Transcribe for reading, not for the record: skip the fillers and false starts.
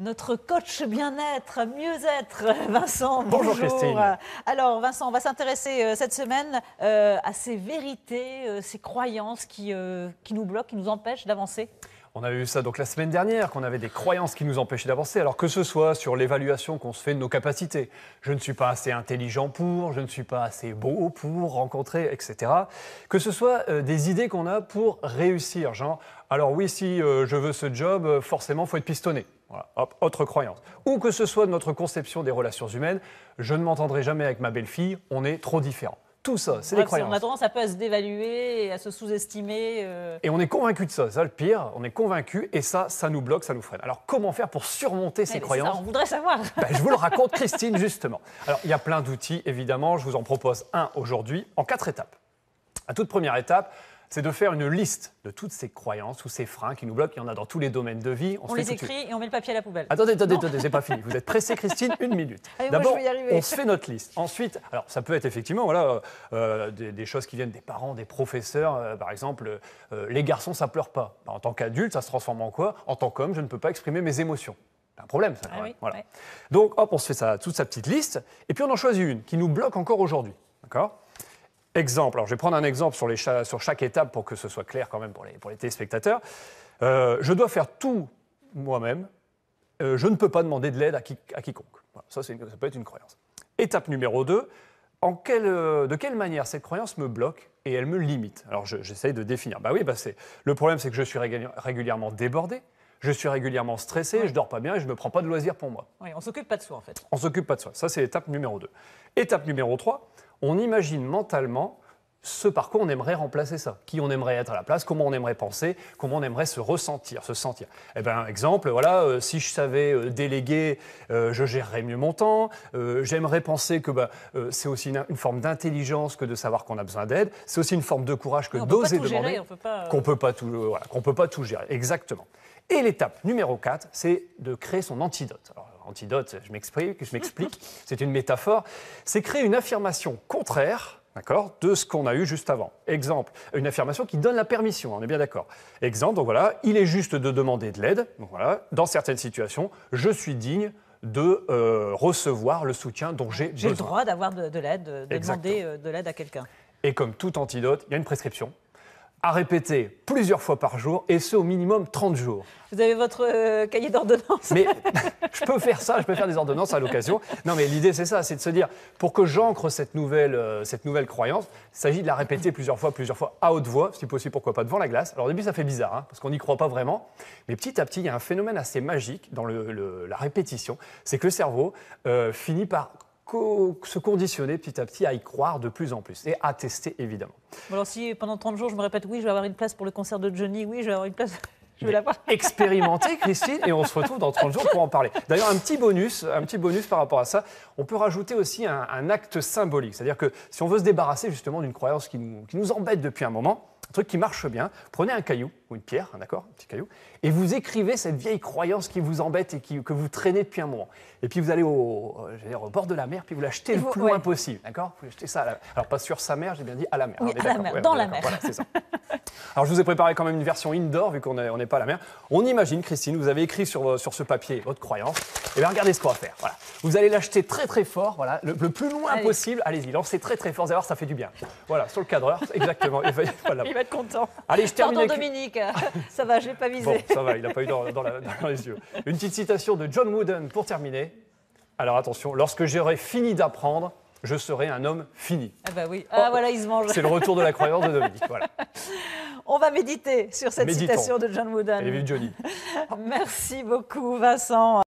Notre coach bien-être, mieux-être, Vincent, Bonjour bonjour. Christine. Alors Vincent, on va s'intéresser cette semaine à ces vérités, ces croyances qui nous bloquent, qui nous empêchent d'avancer. On a vu ça donc la semaine dernière, qu'on avait des croyances qui nous empêchaient d'avancer, alors que ce soit sur l'évaluation qu'on se fait de nos capacités. Je ne suis pas assez intelligent pour, je ne suis pas assez beau pour rencontrer, etc. Que ce soit des idées qu'on a pour réussir, genre, alors oui, si je veux ce job, forcément, il faut être pistonné. Voilà, hop, autre croyance. Ou que ce soit de notre conception des relations humaines, je ne m'entendrai jamais avec ma belle-fille, on est trop différents. Tout ça, c'est des croyances. On a tendance un peu à se dévaluer et à se sous-estimer. Et on est convaincu de ça, c'est ça le pire, on est convaincu et ça nous bloque, ça nous freine. Alors comment faire pour surmonter ces croyances? Ça, on voudrait savoir. Je vous le raconte Christine justement. Alors il y a plein d'outils évidemment, je vous en propose un aujourd'hui en 4 étapes. La toute première étape, c'est de faire une liste de toutes ces croyances, tous ces freins qui nous bloquent. Il y en a dans tous les domaines de vie. On les écrit et on met le papier à la poubelle. Attendez, c'est pas fini. Vous êtes pressée, Christine, 1 minute. D'abord, on se fait notre liste. Ensuite, alors ça peut être effectivement voilà, des choses qui viennent des parents, des professeurs. Par exemple, les garçons, ça pleure pas. En tant qu'adulte, ça se transforme en quoi? En tant qu'homme, je ne peux pas exprimer mes émotions. C'est un problème, ça. Ah oui, voilà. ouais. Donc, hop, on se fait ça, toute sa petite liste. Et puis, on en choisit une qui nous bloque encore aujourd'hui. D'accord? Exemple, alors je vais prendre un exemple sur chaque étape pour que ce soit clair quand même pour les téléspectateurs. Je dois faire tout moi-même. Je ne peux pas demander de l'aide à quiconque. Voilà, ça peut être une croyance. Étape numéro 2, de quelle manière cette croyance me bloque et elle me limite? Alors j'essaye de définir. Le problème, c'est que je suis régulièrement débordé. Je suis régulièrement stressé, je ne dors pas bien et je ne me prends pas de loisirs pour moi. Oui, on ne s'occupe pas de soi en fait. On ne s'occupe pas de soi. Ça, c'est l'étape numéro 2. Étape numéro 3, on imagine mentalement ce par quoi on aimerait remplacer ça. Qui on aimerait être à la place, comment on aimerait penser, comment on aimerait se ressentir, se sentir. Eh bien, exemple, voilà, si je savais déléguer, je gérerais mieux mon temps. J'aimerais penser que c'est aussi une forme d'intelligence que de savoir qu'on a besoin d'aide. C'est aussi une forme de courage que d'oser demander. Qu'on ne peut pas tout gérer. Exactement. Et l'étape numéro 4, c'est de créer son antidote. Alors, antidote, je m'explique, c'est une métaphore. C'est créer une affirmation contraire, d'accord, de ce qu'on a eu juste avant. Exemple, une affirmation qui donne la permission, on est bien d'accord. Exemple, donc voilà, il est juste de demander de l'aide. Donc voilà, dans certaines situations, je suis digne de recevoir le soutien dont j'ai besoin. J'ai le droit d'avoir de l'aide, de demander de l'aide à quelqu'un. Et comme tout antidote, il y a une prescription à répéter plusieurs fois par jour, et ce au minimum 30 jours. Vous avez votre cahier d'ordonnances? Mais je peux faire ça, je peux faire des ordonnances à l'occasion. Non, mais l'idée, c'est ça, c'est de se dire, pour que j'ancre cette nouvelle croyance, il s'agit de la répéter plusieurs fois, à haute voix, si possible, pourquoi pas devant la glace. Alors au début, ça fait bizarre, parce qu'on n'y croit pas vraiment, mais petit à petit, il y a un phénomène assez magique dans la répétition, c'est que le cerveau finit par se conditionner petit à petit à y croire de plus en plus et à tester évidemment. Bon alors si pendant 30 jours je me répète oui je vais avoir une place pour le concert de Johnny, oui je vais avoir une place, je vais l'avoir. Expérimentez Christine et on se retrouve dans 30 jours pour en parler. D'ailleurs un petit bonus par rapport à ça, on peut rajouter aussi un acte symbolique, c'est-à-dire que si on veut se débarrasser justement d'une croyance qui nous embête depuis un moment, un truc qui marche bien, prenez un caillou ou une pierre, d'accord, un petit caillou, et vous écrivez cette vieille croyance qui vous embête et que vous traînez depuis un moment. Et puis vous allez au bord de la mer, puis vous la jetez le plus loin possible, d'accord? Vous jetez ça alors pas sur sa mer, j'ai bien dit à la mer. Oui, à la mer, dans la mer. Voilà, c'est ça. Alors je vous ai préparé quand même une version indoor, vu qu'on n'est pas à la mer. On imagine, Christine, vous avez écrit sur ce papier votre croyance. Et bien regardez ce qu'on va faire. Voilà. Vous allez l'acheter très très fort, voilà, le plus loin possible. Allez-y, lancez très très fort, vous allez voir, ça fait du bien. Voilà, sur le cadreur, exactement. Voilà. Il va être content. Allez, je termine. Pardon Dominique, ça va, je n'ai pas visé. Bon, ça va, il n'a pas eu dans les yeux. Une petite citation de John Wooden pour terminer. Alors attention, lorsque j'aurai fini d'apprendre, je serai un homme fini. Ah bah oui, voilà, il se mange. C'est le retour de la croyance de Dominique, voilà. On va méditer sur cette citation de John Wooden. Et vive Johnny. Merci beaucoup Vincent.